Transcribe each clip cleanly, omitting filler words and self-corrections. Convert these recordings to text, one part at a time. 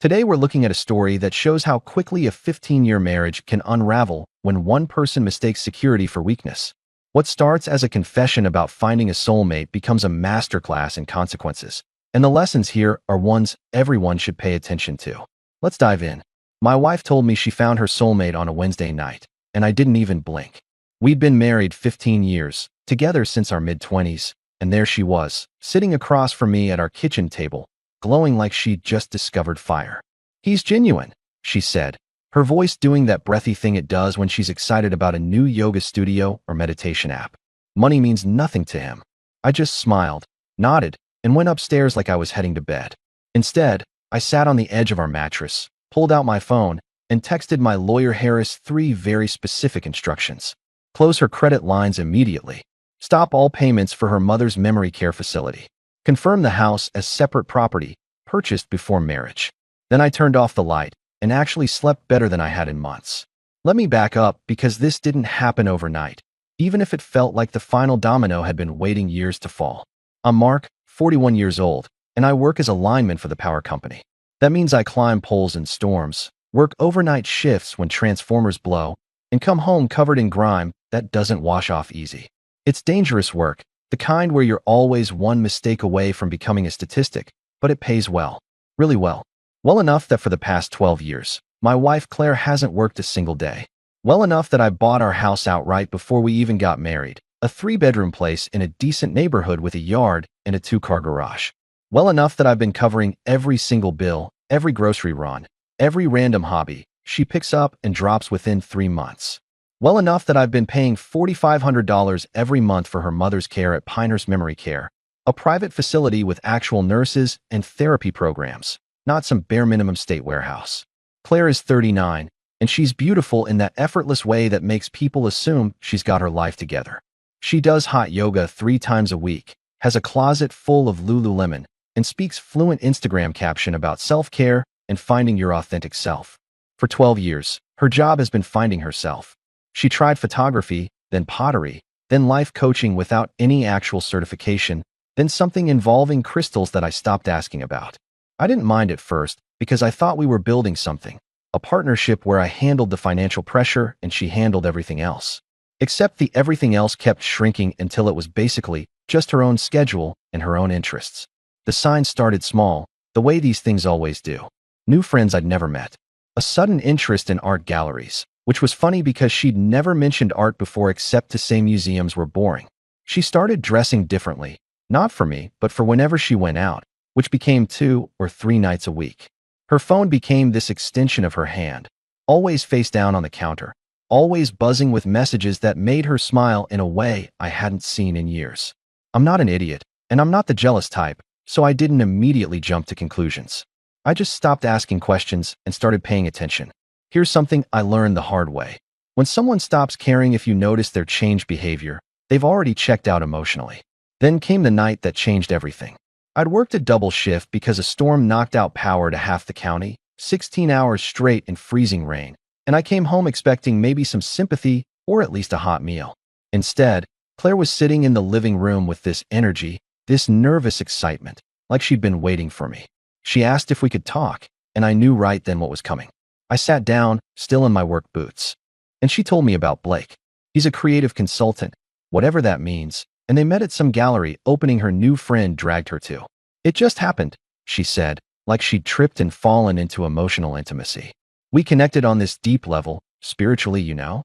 Today we're looking at a story that shows how quickly a 15-year marriage can unravel when one person mistakes security for weakness. What starts as a confession about finding a soulmate becomes a masterclass in consequences. And the lessons here are ones everyone should pay attention to. Let's dive in. My wife told me she found her soulmate on a Wednesday night, and I didn't even blink. We'd been married 15 years, together since our mid-20s, and there she was, sitting across from me at our kitchen table, glowing like she'd just discovered fire. "He's genuine," she said, her voice doing that breathy thing it does when she's excited about a new yoga studio or meditation app. Money means nothing to him. I just smiled, nodded, and went upstairs like I was heading to bed. Instead, I sat on the edge of our mattress, pulled out my phone, and texted my lawyer Harris 3 very specific instructions. Close her credit lines immediately. Stop all payments for her mother's memory care facility. Confirm the house as separate property, purchased before marriage. Then I turned off the light and actually slept better than I had in months. Let me back up because this didn't happen overnight, even if it felt like the final domino had been waiting years to fall. I'm Mark, 41 years old, and I work as a lineman for the power company. That means I climb poles in storms, work overnight shifts when transformers blow, and come home covered in grime that doesn't wash off easy. It's dangerous work, the kind where you're always one mistake away from becoming a statistic, but it pays well. Really well. Well enough that for the past 12 years, my wife Claire hasn't worked a single day. Well enough that I bought our house outright before we even got married, a 3-bedroom place in a decent neighborhood with a yard and a 2-car garage. Well enough that I've been covering every single bill, every grocery run, every random hobby she picks up and drops within 3 months. Well enough that I've been paying $4,500 every month for her mother's care at Pinehurst Memory Care, a private facility with actual nurses and therapy programs, not some bare minimum state warehouse. Claire is 39, and she's beautiful in that effortless way that makes people assume she's got her life together. She does hot yoga 3 times a week, has a closet full of Lululemon, and speaks fluent Instagram caption about self-care and finding your authentic self. For 12 years, her job has been finding herself. She tried photography, then pottery, then life coaching without any actual certification, then something involving crystals that I stopped asking about. I didn't mind at first because I thought we were building something, a partnership where I handled the financial pressure and she handled everything else. Except the everything else kept shrinking until it was basically just her own schedule and her own interests. The signs started small, the way these things always do. New friends I'd never met. A sudden interest in art galleries, which was funny because she'd never mentioned art before except to say museums were boring. She started dressing differently, not for me, but for whenever she went out, which became 2 or 3 nights a week. Her phone became this extension of her hand, always face down on the counter, always buzzing with messages that made her smile in a way I hadn't seen in years. I'm not an idiot, and I'm not the jealous type, so I didn't immediately jump to conclusions. I just stopped asking questions and started paying attention. Here's something I learned the hard way. When someone stops caring if you notice their changed behavior, they've already checked out emotionally. Then came the night that changed everything. I'd worked a double shift because a storm knocked out power to half the county, 16 hours straight in freezing rain, and I came home expecting maybe some sympathy or at least a hot meal. Instead, Claire was sitting in the living room with this energy, this nervous excitement, like she'd been waiting for me. She asked if we could talk, and I knew right then what was coming. I sat down, still in my work boots, and she told me about Blake. He's a creative consultant, whatever that means, and they met at some gallery opening her new friend dragged her to. It just happened, she said, like she'd tripped and fallen into emotional intimacy. We connected on this deep level, spiritually, you know?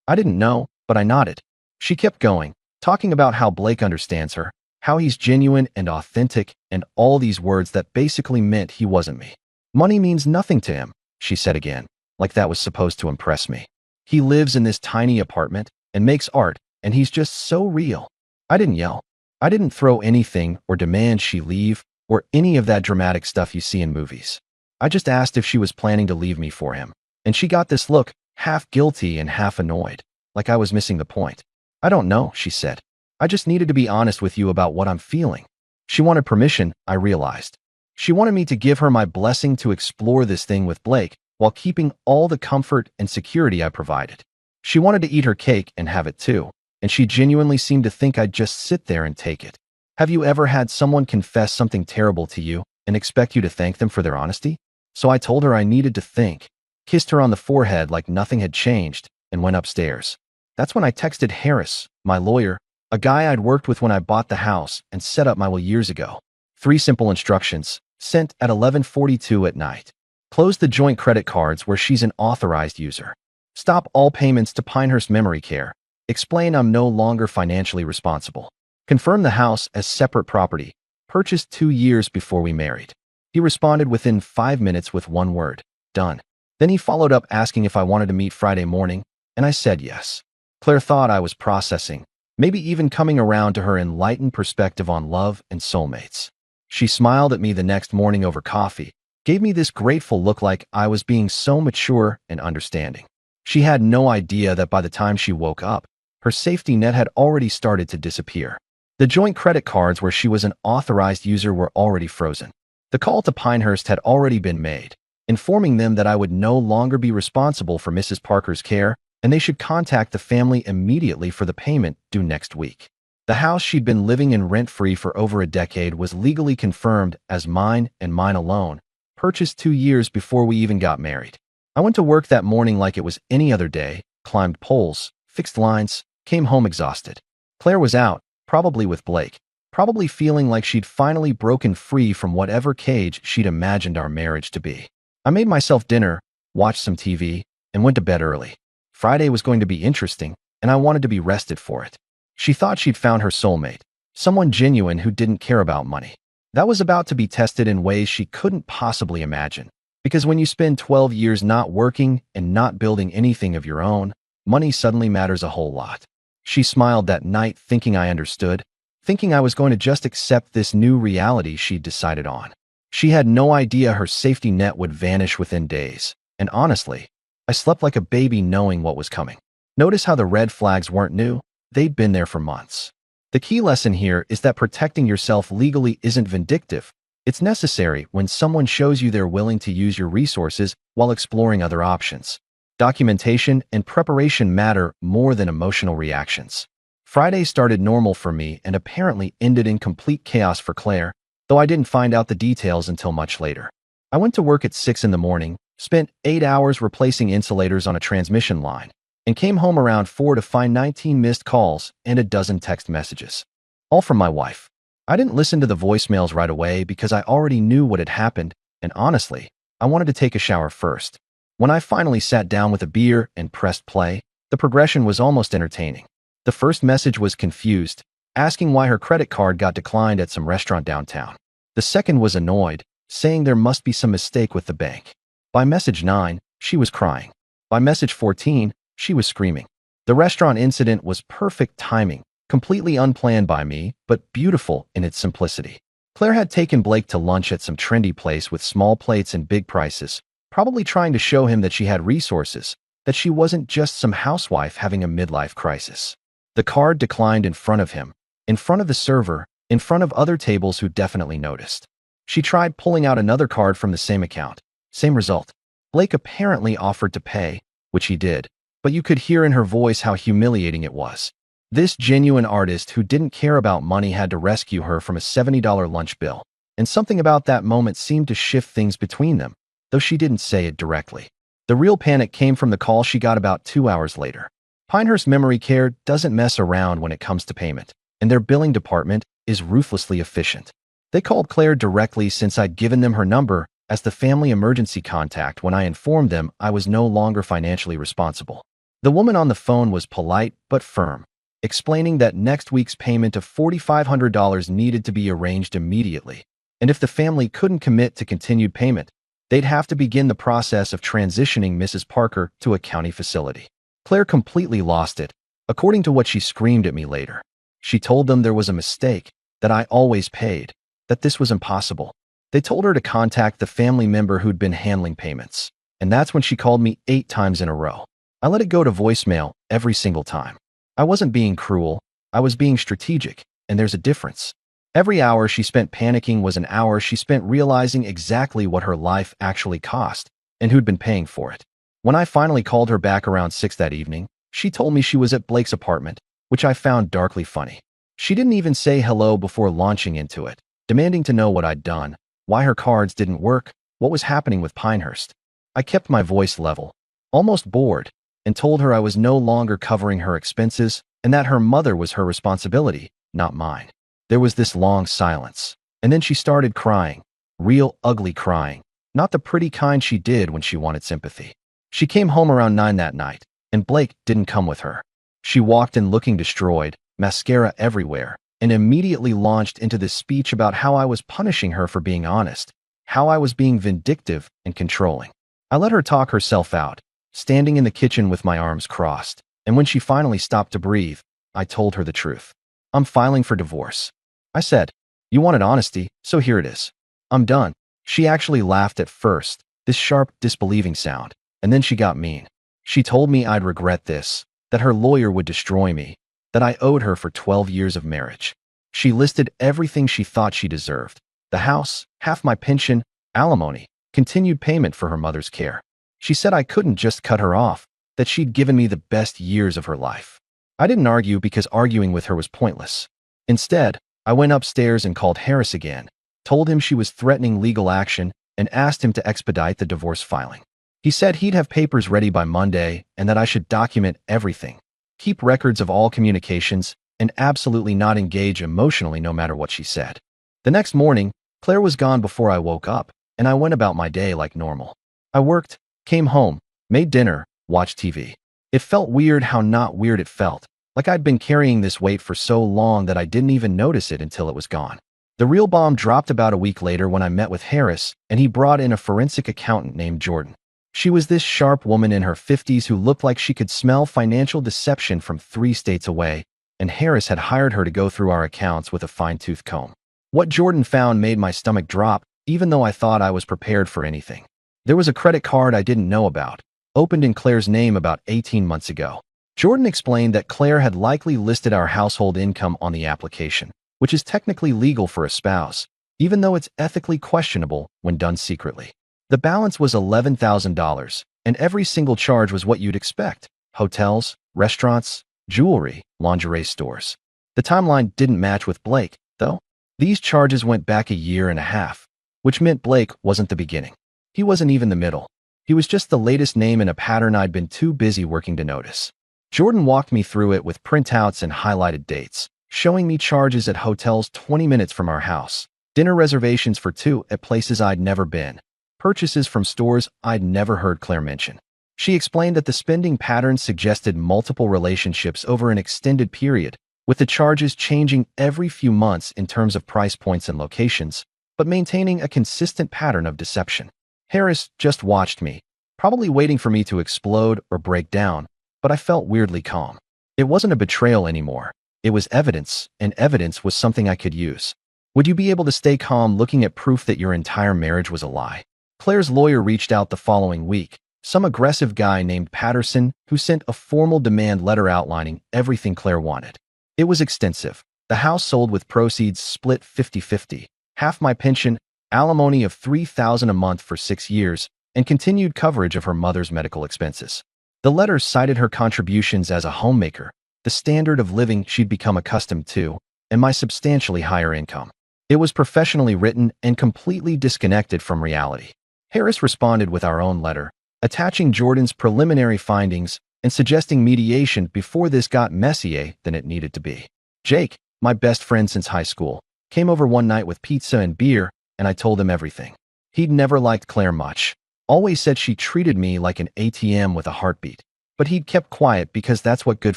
I didn't know, but I nodded. She kept going, talking about how Blake understands her, how he's genuine and authentic, and all these words that basically meant he wasn't me. Money means nothing to him, she said again, like that was supposed to impress me. He lives in this tiny apartment and makes art, and he's just so real. I didn't yell. I didn't throw anything or demand she leave or any of that dramatic stuff you see in movies. I just asked if she was planning to leave me for him, and she got this look, half guilty and half annoyed, like I was missing the point. I don't know, she said. I just needed to be honest with you about what I'm feeling. She wanted permission, I realized. She wanted me to give her my blessing to explore this thing with Blake while keeping all the comfort and security I provided. She wanted to eat her cake and have it too, and she genuinely seemed to think I'd just sit there and take it. Have you ever had someone confess something terrible to you and expect you to thank them for their honesty? So I told her I needed to think, kissed her on the forehead like nothing had changed, and went upstairs. That's when I texted Harris, my lawyer, a guy I'd worked with when I bought the house and set up my will years ago. 3 simple instructions, sent at 11:42 at night. Close the joint credit cards where she's an authorized user. Stop all payments to Pinehurst Memory Care. Explain I'm no longer financially responsible. Confirm the house as separate property, purchased 2 years before we married. He responded within 5 minutes with one word, done. Then he followed up asking if I wanted to meet Friday morning, and I said yes. Claire thought I was processing, maybe even coming around to her enlightened perspective on love and soulmates. She smiled at me the next morning over coffee, gave me this grateful look like I was being so mature and understanding. She had no idea that by the time she woke up, her safety net had already started to disappear. The joint credit cards where she was an authorized user were already frozen. The call to Pinehurst had already been made, informing them that I would no longer be responsible for Mrs. Parker's care, and they should contact the family immediately for the payment due next week. The house she'd been living in rent-free for over a decade was legally confirmed as mine and mine alone, purchased 2 years before we even got married. I went to work that morning like it was any other day, climbed poles, fixed lines, came home exhausted. Claire was out, probably with Blake, probably feeling like she'd finally broken free from whatever cage she'd imagined our marriage to be. I made myself dinner, watched some TV, and went to bed early. Friday was going to be interesting, and I wanted to be rested for it. She thought she'd found her soulmate, someone genuine who didn't care about money. That was about to be tested in ways she couldn't possibly imagine. Because when you spend 12 years not working and not building anything of your own, money suddenly matters a whole lot. She smiled that night thinking I understood, thinking I was going to just accept this new reality she'd decided on. She had no idea her safety net would vanish within days, and honestly, I slept like a baby knowing what was coming. Notice how the red flags weren't new? They'd been there for months. The key lesson here is that protecting yourself legally isn't vindictive. It's necessary when someone shows you they're willing to use your resources while exploring other options. Documentation and preparation matter more than emotional reactions. Friday started normal for me and apparently ended in complete chaos for Claire, though I didn't find out the details until much later. I went to work at 6 in the morning, spent 8 hours replacing insulators on a transmission line, and came home around 4 to find 19 missed calls and a dozen text messages. All from my wife. I didn't listen to the voicemails right away because I already knew what had happened, and honestly, I wanted to take a shower first. When I finally sat down with a beer and pressed play, the progression was almost entertaining. The first message was confused, asking why her credit card got declined at some restaurant downtown. The second was annoyed, saying there must be some mistake with the bank. By message 9, she was crying. By message 14, she was screaming. The restaurant incident was perfect timing, completely unplanned by me, but beautiful in its simplicity. Claire had taken Blake to lunch at some trendy place with small plates and big prices, probably trying to show him that she had resources, that she wasn't just some housewife having a midlife crisis. The card declined in front of him, in front of the server, in front of other tables who definitely noticed. She tried pulling out another card from the same account. Same result. Blake apparently offered to pay, which he did, but you could hear in her voice how humiliating it was. This genuine artist who didn't care about money had to rescue her from a $70 lunch bill, and something about that moment seemed to shift things between them, though she didn't say it directly. The real panic came from the call she got about 2 hours later. Pinehurst Memory Care doesn't mess around when it comes to payment, and their billing department is ruthlessly efficient. They called Claire directly since I'd given them her number as the family emergency contact when I informed them I was no longer financially responsible. The woman on the phone was polite but firm, explaining that next week's payment of $4,500 needed to be arranged immediately, and if the family couldn't commit to continued payment, they'd have to begin the process of transitioning Mrs. Parker to a county facility. Claire completely lost it, according to what she screamed at me later. She told them there was a mistake, that I always paid, that this was impossible. They told her to contact the family member who'd been handling payments, and that's when she called me 8 times in a row. I let it go to voicemail every single time. I wasn't being cruel, I was being strategic, and there's a difference. Every hour she spent panicking was an hour she spent realizing exactly what her life actually cost and who'd been paying for it. When I finally called her back around 6 that evening, she told me she was at Blake's apartment, which I found darkly funny. She didn't even say hello before launching into it, demanding to know what I'd done, why her cards didn't work, what was happening with Pinehurst. I kept my voice level, almost bored, and told her I was no longer covering her expenses and that her mother was her responsibility, not mine. There was this long silence, and then she started crying, real ugly crying, not the pretty kind she did when she wanted sympathy. She came home around 9 that night, and Blake didn't come with her. She walked in looking destroyed, mascara everywhere, and immediately launched into this speech about how I was punishing her for being honest, how I was being vindictive and controlling. I let her talk herself out, standing in the kitchen with my arms crossed, and when she finally stopped to breathe, I told her the truth. I'm filing for divorce. I said, you wanted honesty, so here it is. I'm done. She actually laughed at first, this sharp, disbelieving sound, and then she got mean. She told me I'd regret this, that her lawyer would destroy me, that I owed her for 12 years of marriage. She listed everything she thought she deserved: the house, half my pension, alimony, continued payment for her mother's care. She said I couldn't just cut her off, that she'd given me the best years of her life. I didn't argue because arguing with her was pointless. Instead, I went upstairs and called Harris again, told him she was threatening legal action, and asked him to expedite the divorce filing. He said he'd have papers ready by Monday and that I should document everything, keep records of all communications, and absolutely not engage emotionally no matter what she said. The next morning, Claire was gone before I woke up, and I went about my day like normal. I worked, came home, made dinner, watched TV. It felt weird how not weird it felt, like I'd been carrying this weight for so long that I didn't even notice it until it was gone. The real bomb dropped about a week later when I met with Harris, and he brought in a forensic accountant named Jordan. She was this sharp woman in her 50s who looked like she could smell financial deception from 3 states away, and Harris had hired her to go through our accounts with a fine-tooth comb. What Jordan found made my stomach drop, even though I thought I was prepared for anything. There was a credit card I didn't know about, opened in Claire's name about 18 months ago. Jordan explained that Claire had likely listed our household income on the application, which is technically legal for a spouse, even though it's ethically questionable when done secretly. The balance was $11,000, and every single charge was what you'd expect: hotels, restaurants, jewelry, lingerie stores. The timeline didn't match with Blake, though. These charges went back 1.5 years, which meant Blake wasn't the beginning. He wasn't even the middle. He was just the latest name in a pattern I'd been too busy working to notice. Jordan walked me through it with printouts and highlighted dates, showing me charges at hotels 20 minutes from our house, dinner reservations for 2 at places I'd never been, purchases from stores I'd never heard Claire mention. She explained that the spending patterns suggested multiple relationships over an extended period, with the charges changing every few months in terms of price points and locations, but maintaining a consistent pattern of deception. Harris just watched me, probably waiting for me to explode or break down, but I felt weirdly calm. It wasn't a betrayal anymore. It was evidence, and evidence was something I could use. Would you be able to stay calm looking at proof that your entire marriage was a lie? Claire's lawyer reached out the following week, some aggressive guy named Patterson who sent a formal demand letter outlining everything Claire wanted. It was extensive. The house sold with proceeds split 50-50, half my pension, alimony of $3,000 a month for 6 years, and continued coverage of her mother's medical expenses. The letter cited her contributions as a homemaker, the standard of living she'd become accustomed to, and my substantially higher income. It was professionally written and completely disconnected from reality. Harris responded with our own letter, attaching Jordan's preliminary findings and suggesting mediation before this got messier than it needed to be. Jake, my best friend since high school, came over one night with pizza and beer, and I told him everything. He'd never liked Claire much, always said she treated me like an ATM with a heartbeat, but he'd kept quiet because that's what good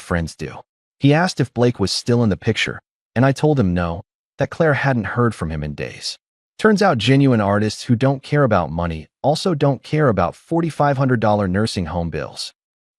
friends do. He asked if Blake was still in the picture, and I told him no, that Claire hadn't heard from him in days. Turns out genuine artists who don't care about money also don't care about $4,500 nursing home bills.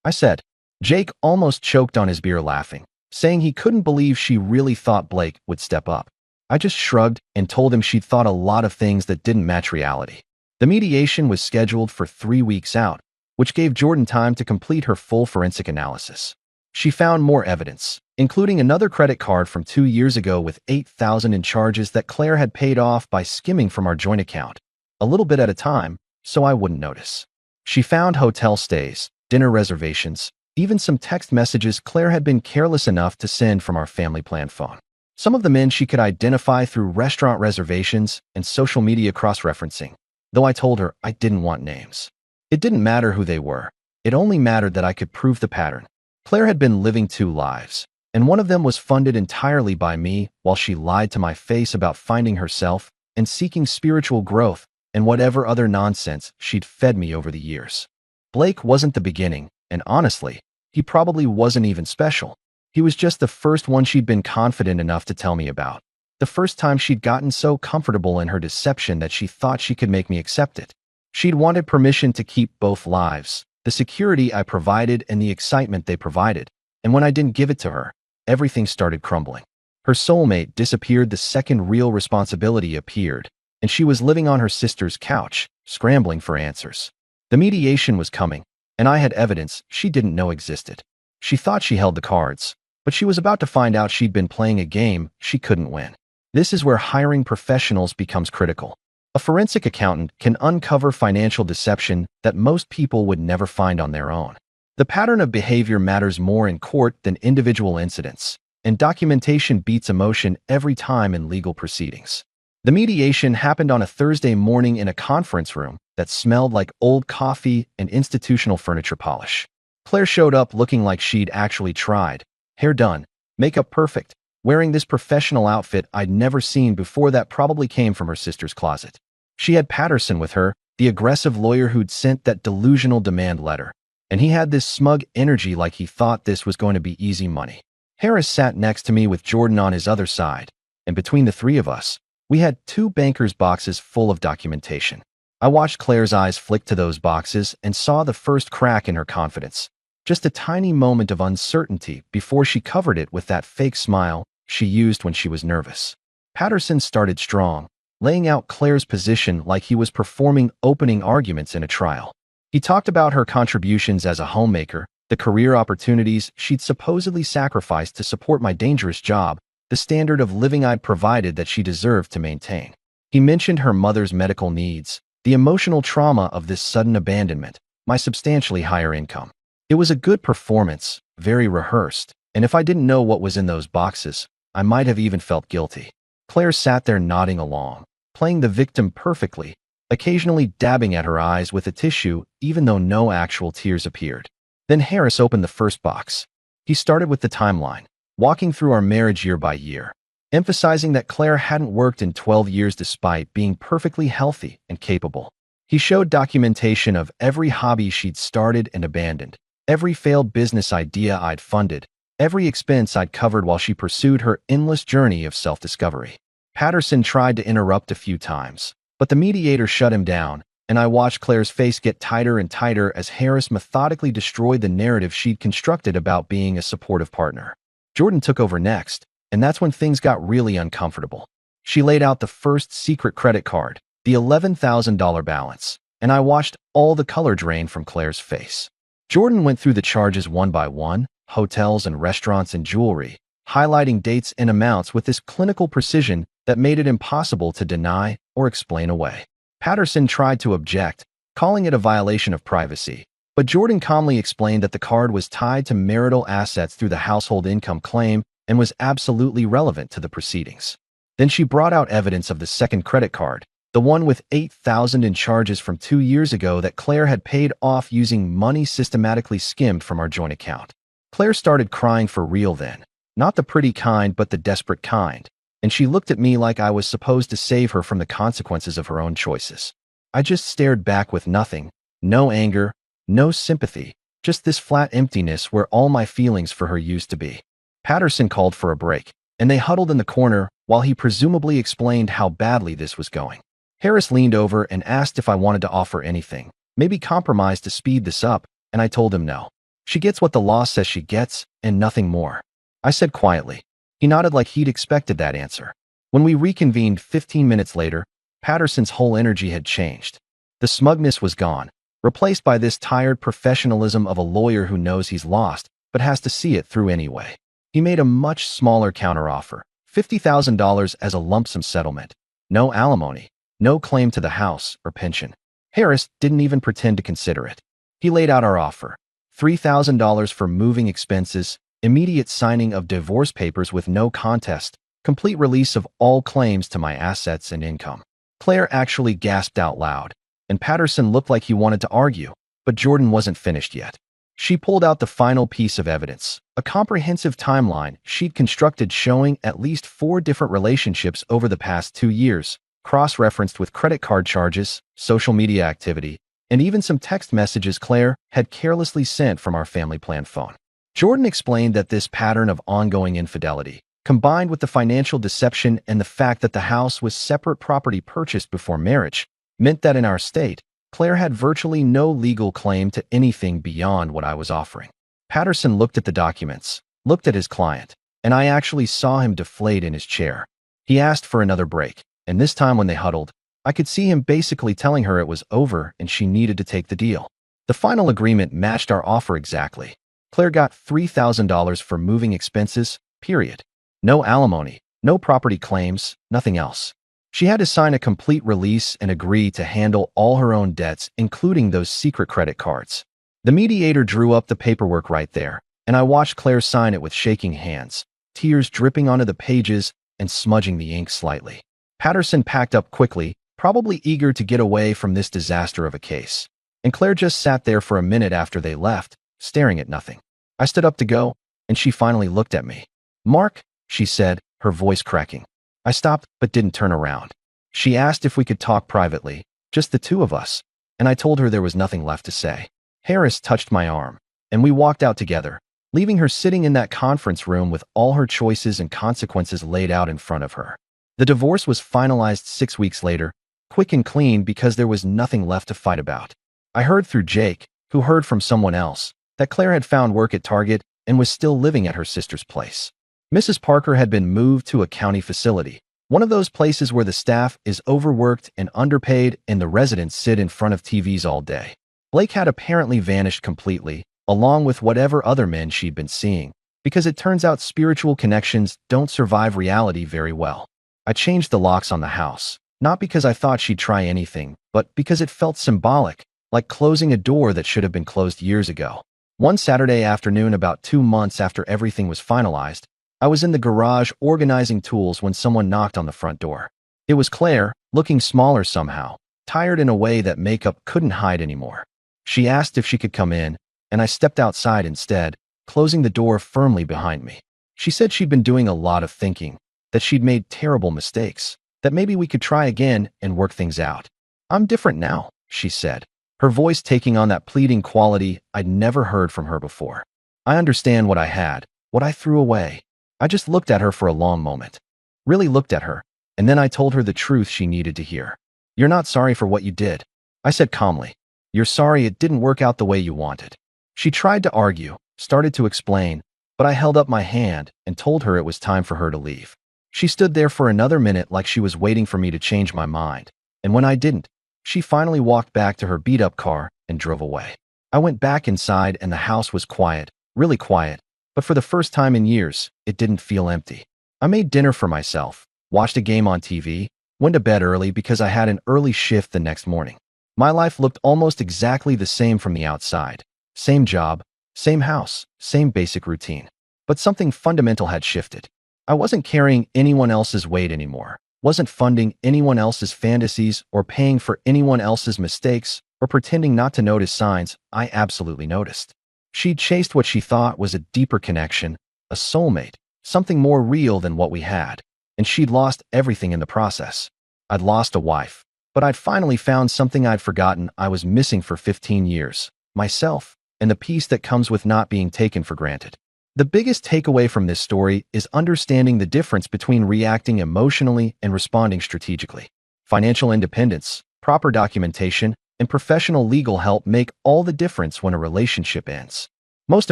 I said. Jake almost choked on his beer laughing, saying he couldn't believe she really thought Blake would step up. I just shrugged and told him she'd thought a lot of things that didn't match reality. The mediation was scheduled for 3 weeks out, which gave Jordan time to complete her full forensic analysis. She found more evidence, including another credit card from 2 years ago with $8,000 in charges that Claire had paid off by skimming from our joint account, a little bit at a time, so I wouldn't notice. She found hotel stays, dinner reservations, even some text messages Claire had been careless enough to send from our family plan phone. Some of the men she could identify through restaurant reservations and social media cross-referencing. though I told her I didn't want names. It didn't matter who they were. It only mattered that I could prove the pattern. Claire had been living two lives, and one of them was funded entirely by me while she lied to my face about finding herself and seeking spiritual growth and whatever other nonsense she'd fed me over the years. Blake wasn't the beginning, and honestly, he probably wasn't even special. He was just the first one she'd been confident enough to tell me about. The first time she'd gotten so comfortable in her deception that she thought she could make me accept it. She'd wanted permission to keep both lives, the security I provided and the excitement they provided, and when I didn't give it to her, everything started crumbling. Her soulmate disappeared the second real responsibility appeared, and she was living on her sister's couch, scrambling for answers. The mediation was coming, and I had evidence she didn't know existed. She thought she held the cards, but she was about to find out she'd been playing a game she couldn't win. This is where hiring professionals becomes critical. A forensic accountant can uncover financial deception that most people would never find on their own. The pattern of behavior matters more in court than individual incidents, and documentation beats emotion every time in legal proceedings. The mediation happened on a Thursday morning in a conference room that smelled like old coffee and institutional furniture polish. Claire showed up looking like she'd actually tried. Hair done, makeup perfect, wearing this professional outfit I'd never seen before that probably came from her sister's closet. She had Patterson with her, the aggressive lawyer who'd sent that delusional demand letter, and he had this smug energy like he thought this was going to be easy money. Harris sat next to me with Jordan on his other side, and between the three of us, we had two bankers' boxes full of documentation. I watched Claire's eyes flick to those boxes and saw the first crack in her confidence, just a tiny moment of uncertainty before she covered it with that fake smile she used when she was nervous. Patterson started strong, laying out Claire's position like he was performing opening arguments in a trial. He talked about her contributions as a homemaker, the career opportunities she'd supposedly sacrificed to support my dangerous job, the standard of living I'd provided that she deserved to maintain. He mentioned her mother's medical needs, the emotional trauma of this sudden abandonment, my substantially higher income. It was a good performance, very rehearsed, and if I didn't know what was in those boxes, I might have even felt guilty. Claire sat there nodding along, playing the victim perfectly, occasionally dabbing at her eyes with a tissue even though no actual tears appeared. Then Harris opened the first box. He started with the timeline, walking through our marriage year by year, emphasizing that Claire hadn't worked in 12 years despite being perfectly healthy and capable. He showed documentation of every hobby she'd started and abandoned, every failed business idea I'd funded, every expense I'd covered while she pursued her endless journey of self-discovery. Patterson tried to interrupt a few times, but the mediator shut him down, and I watched Claire's face get tighter and tighter as Harris methodically destroyed the narrative she'd constructed about being a supportive partner. Jordan took over next, and that's when things got really uncomfortable. She laid out the first secret credit card, the $11,000 balance, and I watched all the color drain from Claire's face. Jordan went through the charges one by one, hotels and restaurants and jewelry, highlighting dates and amounts with this clinical precision that made it impossible to deny or explain away. Patterson tried to object, calling it a violation of privacy, but Jordan calmly explained that the card was tied to marital assets through the household income claim and was absolutely relevant to the proceedings. Then she brought out evidence of the second credit card, the one with $8,000 in charges from 2 years ago that Claire had paid off using money systematically skimmed from our joint account. Claire started crying for real then, not the pretty kind but the desperate kind, and she looked at me like I was supposed to save her from the consequences of her own choices. I just stared back with nothing, no anger, no sympathy, just this flat emptiness where all my feelings for her used to be. Patterson called for a break, and they huddled in the corner while he presumably explained how badly this was going. Harris leaned over and asked if I wanted to offer anything, maybe compromise to speed this up, and I told him no. She gets what the law says she gets, and nothing more. I said quietly. He nodded like he'd expected that answer. When we reconvened 15 minutes later, Patterson's whole energy had changed. The smugness was gone, replaced by this tired professionalism of a lawyer who knows he's lost, but has to see it through anyway. He made a much smaller counteroffer, $50,000 as a lump sum settlement. No alimony, no claim to the house or pension. Harris didn't even pretend to consider it. He laid out our offer. $3,000 for moving expenses, immediate signing of divorce papers with no contest, complete release of all claims to my assets and income. Claire actually gasped out loud, and Patterson looked like he wanted to argue, but Jordan wasn't finished yet. She pulled out the final piece of evidence, a comprehensive timeline she'd constructed showing at least 4 different relationships over the past 2 years, cross-referenced with credit card charges, social media activity, and even some text messages Claire had carelessly sent from our family plan phone. Jordan explained that this pattern of ongoing infidelity, combined with the financial deception and the fact that the house was separate property purchased before marriage, meant that in our state, Claire had virtually no legal claim to anything beyond what I was offering. Patterson looked at the documents, looked at his client, and I actually saw him deflate in his chair. He asked for another break, and this time when they huddled, I could see him basically telling her it was over and she needed to take the deal. The final agreement matched our offer exactly. Claire got $3,000 for moving expenses, period. No alimony, no property claims, nothing else. She had to sign a complete release and agree to handle all her own debts, including those secret credit cards. The mediator drew up the paperwork right there, and I watched Claire sign it with shaking hands, tears dripping onto the pages and smudging the ink slightly. Patterson packed up quickly, probably eager to get away from this disaster of a case. And Claire just sat there for a minute after they left, staring at nothing. I stood up to go, and she finally looked at me. "Mark," she said, her voice cracking. I stopped but didn't turn around. She asked if we could talk privately, just the two of us, and I told her there was nothing left to say. Harris touched my arm, and we walked out together, leaving her sitting in that conference room with all her choices and consequences laid out in front of her. The divorce was finalized 6 weeks later, quick and clean because there was nothing left to fight about. I heard through Jake, who heard from someone else, that Claire had found work at Target and was still living at her sister's place. Mrs. Parker had been moved to a county facility, one of those places where the staff is overworked and underpaid and the residents sit in front of TVs all day. Blake had apparently vanished completely, along with whatever other men she'd been seeing, because it turns out spiritual connections don't survive reality very well. I changed the locks on the house, not because I thought she'd try anything, but because it felt symbolic, like closing a door that should have been closed years ago. One Saturday afternoon, about 2 months after everything was finalized, I was in the garage organizing tools when someone knocked on the front door. It was Claire, looking smaller somehow, tired in a way that makeup couldn't hide anymore. She asked if she could come in, and I stepped outside instead, closing the door firmly behind me. She said she'd been doing a lot of thinking, that she'd made terrible mistakes, that maybe we could try again and work things out. "I'm different now," she said, her voice taking on that pleading quality I'd never heard from her before. I understand what I had, what I threw away. I just looked at her for a long moment. Really looked at her, and then I told her the truth she needed to hear. "You're not sorry for what you did," I said calmly. "You're sorry it didn't work out the way you wanted." She tried to argue, started to explain, but I held up my hand and told her it was time for her to leave. She stood there for another minute like she was waiting for me to change my mind, and when I didn't, she finally walked back to her beat-up car and drove away. I went back inside and the house was quiet, really quiet, but for the first time in years, it didn't feel empty. I made dinner for myself, watched a game on TV, went to bed early because I had an early shift the next morning. My life looked almost exactly the same from the outside. Same job, same house, same basic routine. But something fundamental had shifted. I wasn't carrying anyone else's weight anymore, wasn't funding anyone else's fantasies or paying for anyone else's mistakes or pretending not to notice signs I absolutely noticed. She'd chased what she thought was a deeper connection, a soulmate, something more real than what we had, and she'd lost everything in the process. I'd lost a wife, but I'd finally found something I'd forgotten I was missing for 15 years, myself, and the peace that comes with not being taken for granted. The biggest takeaway from this story is understanding the difference between reacting emotionally and responding strategically. Financial independence, proper documentation, and professional legal help make all the difference when a relationship ends. Most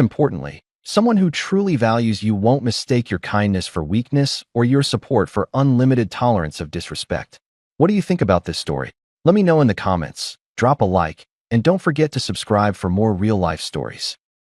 importantly, someone who truly values you won't mistake your kindness for weakness or your support for unlimited tolerance of disrespect. What do you think about this story? Let me know in the comments, drop a like, and don't forget to subscribe for more real-life stories.